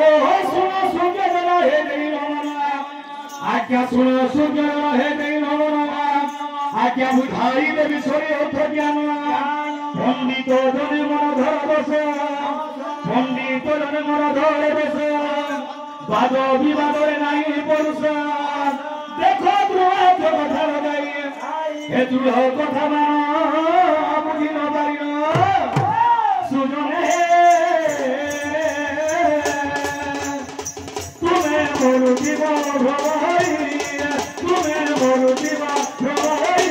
ओहो सुनो सूर्य जला हे देई नमना आज्ञा सुनो सूर्य जला हे देई नमना आज्ञा बुझाई देवी छोरी अर्थ ज्ञान पंडित जने मन धर बस पंडित जने मन धर बस बाद विवाद नहीं परुष देखो द्रोह कथा लगाई हे द्रोह कथा मान बुझी न पारि सुजने तुम्हें मोर जीवन भवाई तुम्हें मोर जीवन भवाई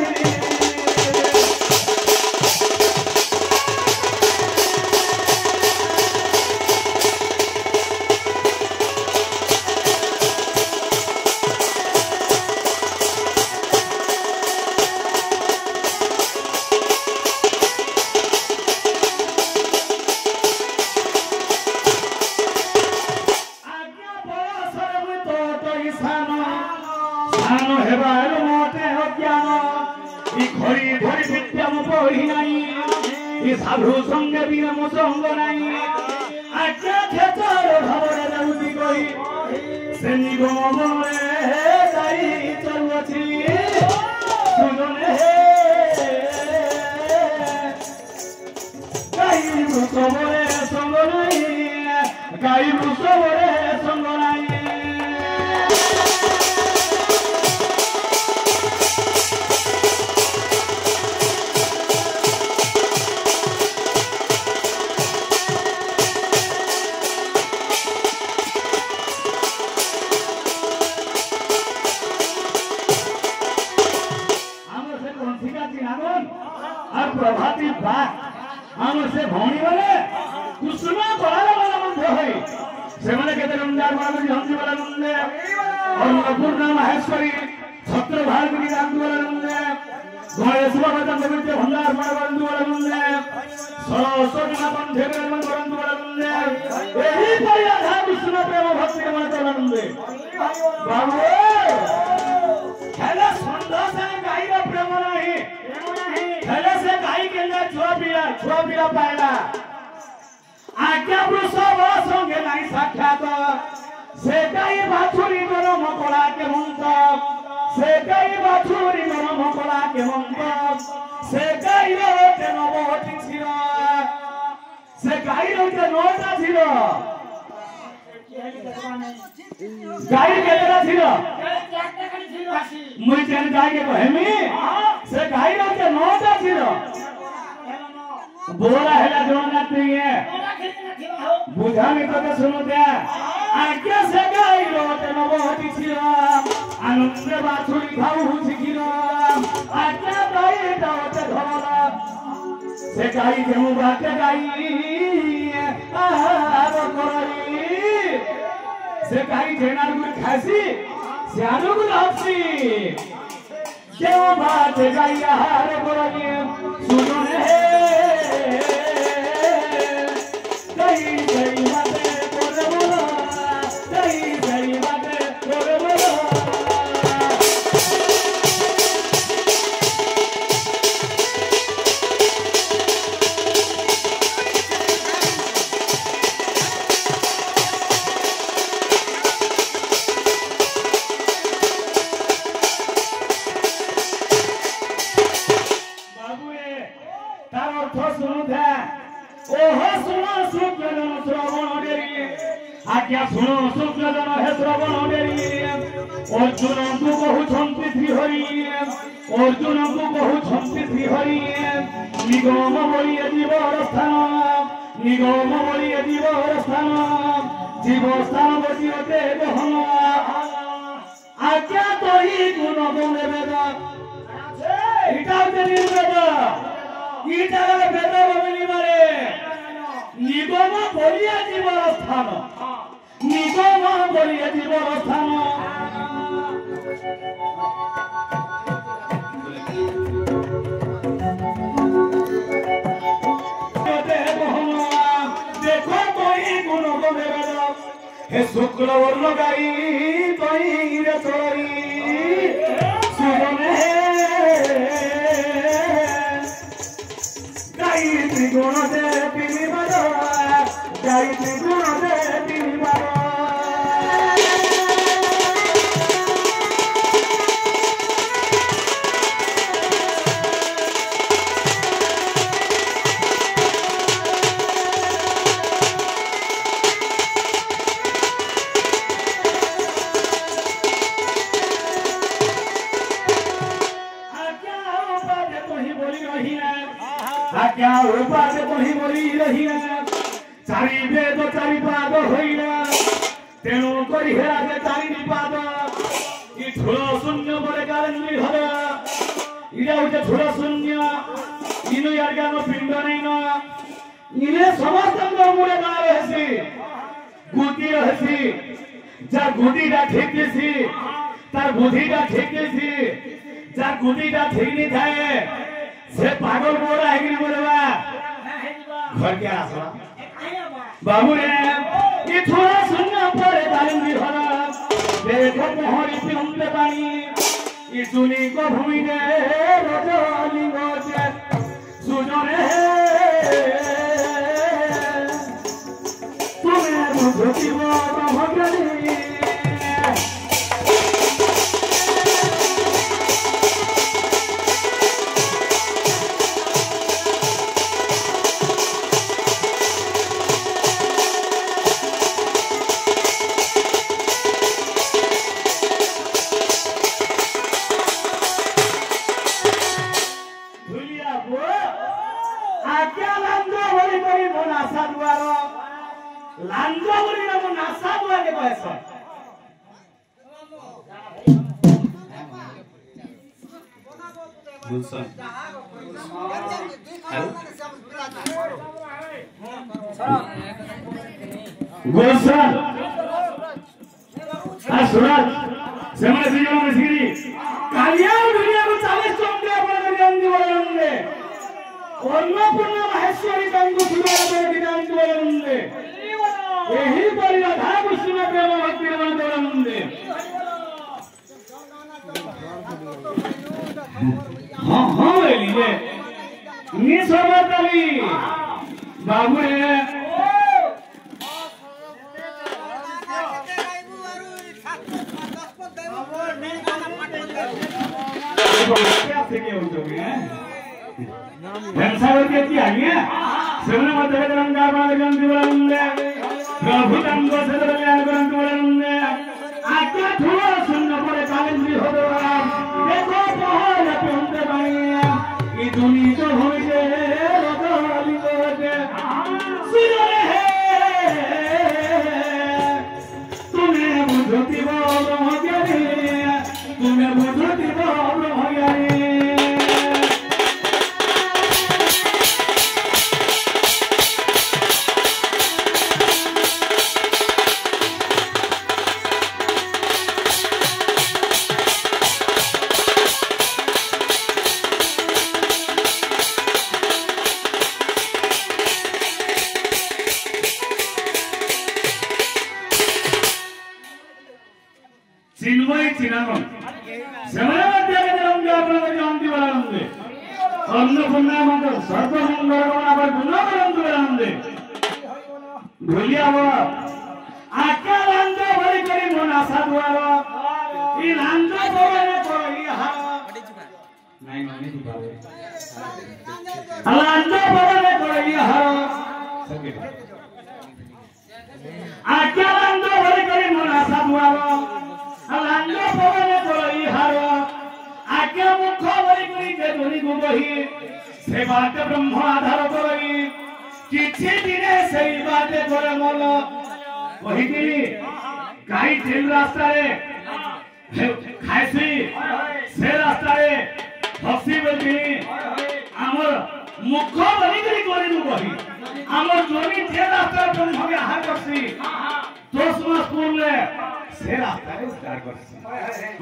साधु संग बिना मुसंग नहीं आज्ञा खेतर भावरे जाउती कही से निगम रे जाई चलुअछि सुजने गाई मुसबरे संग नहीं गाई मुसबरे संग नहीं प्रभाती आम से भौणी वाले कुसुम कलार वाला मंत्र है से माने केते रंजार वाला हंसी वाला नंदे और अन्नपूर्णा माहेश्वरी छत्र भारती राम वाला नंदे गणेश बाबा नवृत्य भंडार वाला नंदे सरस्वती नाम धेर वाला नंदे एही पया था विष्णु प्रेम भक्ति वाला नंदे बाबू हेला संदेश गाईरा प्रेम नहीं हेले से गाई के लिए छुआ पीला पाएगा आज्ञा वृषभ संगे नहीं साक्षात से गाई बाछुरी करो मकोड़ा के मंत्र से गाई बाछुरी करो मकोड़ा के मंत्र से गाई रोटे नवटी छिरो से गाई रोटे नौटा छिरो गाई केतरा छिरो मुई चेन गाई के कहमी से गाई रोटे नौटा छिरो बोला हेला जोना है बुझा में तो सुनते आज्ञा से गाई रोटे नवटी छिरो आनंद बाछुरी खाऊ छिरो आज्ञा गाई रोटे धोला से गाई जेमु बाटे गाई आरो करई से गाई जेनार गुल खासी से आरो गुल हसी देव बाटे गाई आरो करई सुनने गई गई बाटे करे बोला गई गई बाटे करे बोला आज्ञा सुनो शुक्ल जन हे श्रवण डेरी अर्जुन को बहु छंति श्रीहरि अर्जुन को बहु छंति श्रीहरि निगम बलिए जीवर स्थान निगम बलिए जीवर स्थान जीव स्थान बसिते गहन आज्ञा तो ही गुण गुणे वेद इटा निर्वेद इटा वेद बमिनी मारे निगम बलिए जीवर स्थान निगम बलिए जीवर स्थान देखो कोई गुण गुणे हे शुक्ल वर्ण गाई कोई रे चोरी सुगने गाई त्रिगुण दे तिनि बार गाई त्रिगुण दे तिनि बार কহিলা চারি বেদ চারি পাদ হইলা তেণু করি হেরাকে চারি পাদ ই ঠুল শূন্য বলে কালেন্দ্রী হরা ইটা হচ্ছে ঠুল শূন্য ইনু আর কেন পিণ্ড নেই না ইনে সমস্ত মূলে না রয়েছি গুটি রয়েছি যার গুটিটা ঠিক দিছি তার বুদ্ধিটা ঠিক দিছি যার গুটিটা ঠিক নি থাকে সে পাগল বড় আইগিরি বলবা ঘর কে আসবা বাবু রে ই ঠুল শূন্য পরে কালেন্দ্রী হরা দেখো মোহরি পিন্ডে পানি ই চুনি কো ভূমিতে রজলিঙ্গ সুজনে তুমি বুঝিব ব্রহ্মজ্ঞানী अन्नपूर्णा महेश्वरी गंगू यही पर राधा कृष्ण प्रेम भक्ति बंदे हाँ हाँ बोलिए नी सर्वतली बाबू है क्या से क्या होते हैं धनसागर के क्या है सेवना मत है रंगा बाल गंदी बंदे प्रभु तंगो से दरमियान गंदी बंदे आका थोड़ा सुनना पड़े कालिंदी हो दो देखो पहाड़ पे उनके बाई ये दुनिया तो हो गए रतवाली बोलते सुनो रे तुम्हें बुद्धि बोलो मगरी तुम्हें बुद्धि बोलो मगरी चिन्मय चिनामन सेवना मध्य के रंगा अपना जानती वाला रंगे अन्नपूर्णा मंत्र सर्वमंगल बना पर गुना रंग रंगे भूलिया वो आका रंगा भरी करी मोना साधुआवा ये रंगा बोले कोई हा नहीं नहीं दिखावे रंगा बोले कोई हा आका रंगा भरी करी मोना साधुआवा अलंगा पवने कोई हारो आके मुख भरी करी के धुनी गुबही से बात ब्रह्म आधार करई किछि दिने सेई बात करे मन वही दिली गाई जेल रास्ता रे खाइसी से रास्ता रे हसी बोली हमर मुख भरी करी कोरी गुबही हमर जोनी जे रास्ता ब्रह्म के आहार करसी दोस मास पूर्ले से रास्ता है स्टार कर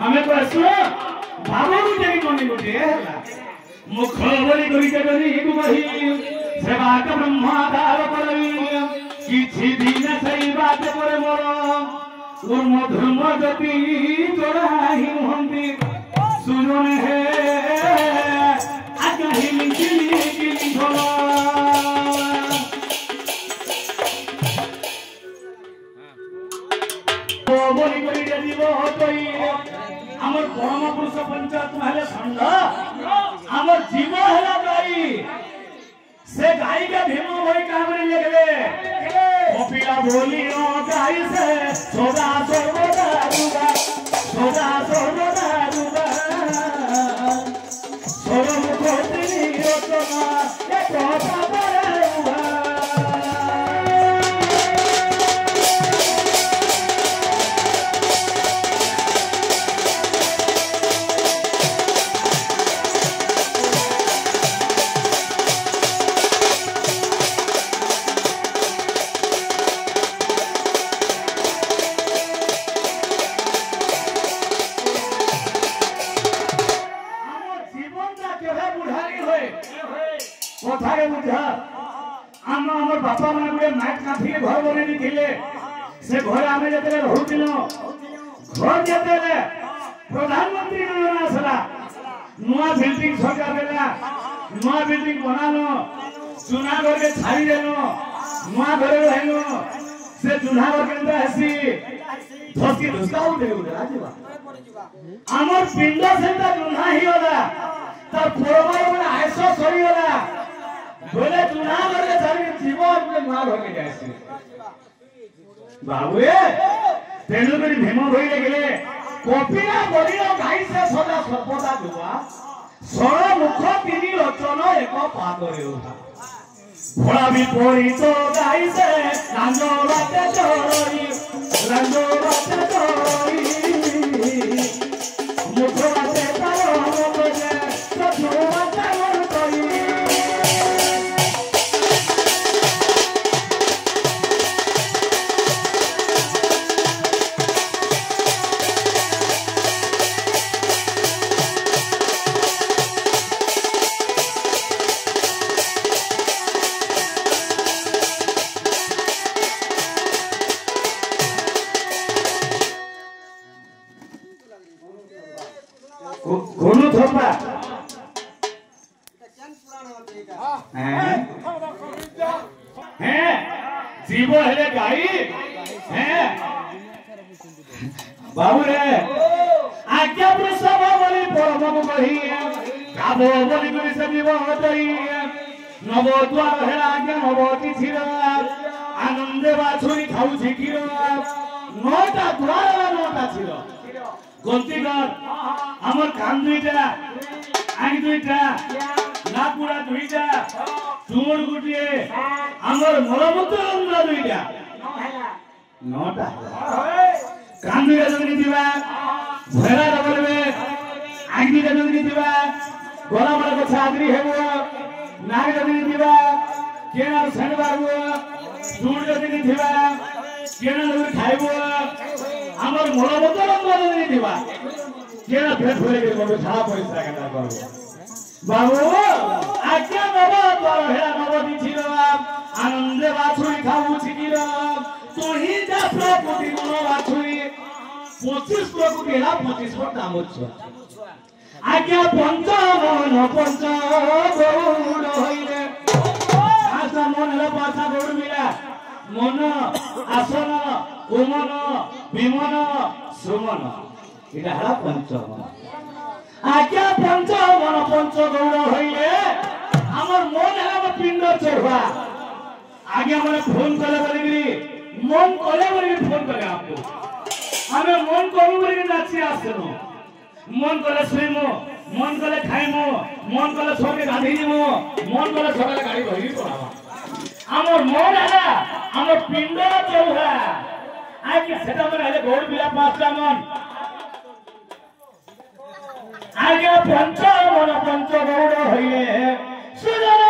हमें तो सुनो भावो तेरी कोनी मुझे मुख बोली कोई के नहीं एक वही सेवा का ब्रह्माधार करई किछि दिन सही बात करे मोर और मधुम जति तोराही हंदी सुनो है आका हिली किली भोला बोली करी जीव होतई हमर परम पुरुष पंचायत महले संग हमर जीव हैला गाई से गाई के भीम होई कामरे लगले कपिला बोली ओ गाई से सोदा सोदा रुगा सोदा सोदा रुगा सोरम कोती रोतमा ए कोता बरुगा माइट काफी घर बनेनी थिले से घर आमे जते रहउतिनो घर जते प्रधानमंत्री योजना सला नुआ बिल्डिंग सरकार देला नुआ बिल्डिंग बनानो चुना घर के छाड़ी देनो नुआ घर रहनो से चुना घर केंद्र हसी धसकी धसकाउ देउ राजीवा हमर पिंड सेंटा चुना ही होला त पोरबाई में आइसो सरी होला बोले चुना घर के छाड़ी जीवन में नुआ घर के जायसी बाबू रे तेनु करी भीम भइले गेले कपिला बलियो गाई से सदा सर्वदा दुआ सर मुख तिनी रचन एक पादरे उठा भोला भी पड़ी तो गाई से रांजो बाटे चोरी मुख बाटे तारो बोले तो छो बाटे मन कोई कोनो थोपा हैं जीव हेले गाई हैं बाबू रे आज्ञा प्रसव बोली परम कही गाबो बोली गुरी से जीव होतई नव द्वार हेला आज्ञा नवती थिर आनंदे बाछुरी खाऊ झिकिर नौटा द्वार नौटा थिर गंतीकर हमर कान दुईटा आंख दुईटा नाकुड़ा दुईटा चुमड़ गुटिए हमर मलमूत्र रंध्र दुईटा नौटा कान दुईटा जगनी दिबा भैरा डबलबे आंख दुईटा जगनी दिबा गला बड़ा को छादरी हेबो नाक जगनी दिबा केना छनबाबो दूर जगनी दिबा केना जगनी खाइबो हमर मलमूत्र रंध्र जगनी दिबा केना फेर फुले के बोलो छाड़ा परिस्रा केना करबो बाबू आज्ञा बाबा द्वार हेला नवती छिरो आनंदे बाछुरी खाऊ छिकिर तोही जा प्रकृति मन बाछुरी 25 प्रकृति हेला 25 पर दाम छ आज्ञा पंचावन पंच गौड़ होइले आशा मन हेला पाछा गौड़ मिला मन आसन उमन विमन सुमन इटा हेला पंचवन आज्ञा पंचावन पंच गौड़ होइले हमर मन हेला पिंड चढ़वा आज्ञा माने फोन करे बोलिगिरी मन करे बोलिगिरी फोन करे आपको हमें मन करू बोलिगिरी नाची आसेनो मन करे सुइमो मन करे खाइमो मन करे सोके गाधी दिमो मन करे सकाले गाड़ी भइरी पड़ावा हमर मन हेला हमर पिंड चढ़वा आज्ञा सेटा माने हेले गौड़ बिला पांचटा मन आज्ञा पंचावन पंच गौड़ होइले सुजन